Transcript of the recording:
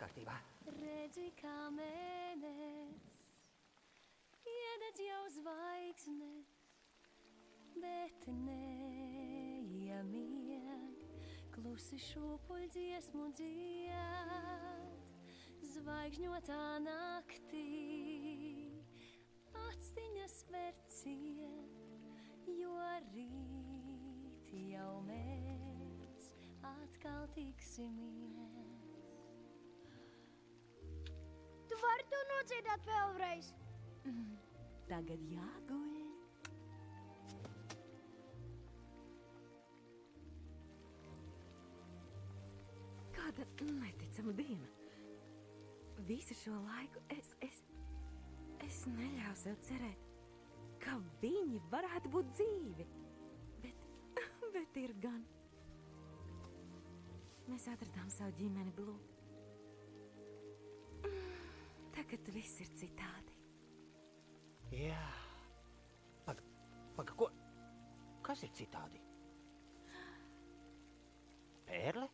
kārtībā. Redzi, kā mēnes, iededz jau zvaigznes, bet neiemieg, klusi šūpuļ dziesmu dzied, zvaigžņotā naktī, actiņas verciet, jo rīt jau mēs atkal tiksimies. Tu vari to nodziedāt vēlreiz? Tagad jāguļ. Kāda neticama diena. Visu šo laiku es neļauju sev cerēt, ka viņi varētu būt dzīvi. Bet ir gan. Mēs atradām savu ģimeni Blue. Tagad viss ir citādi. Jā. Paga, ko? Kas ir citādi? Pērle?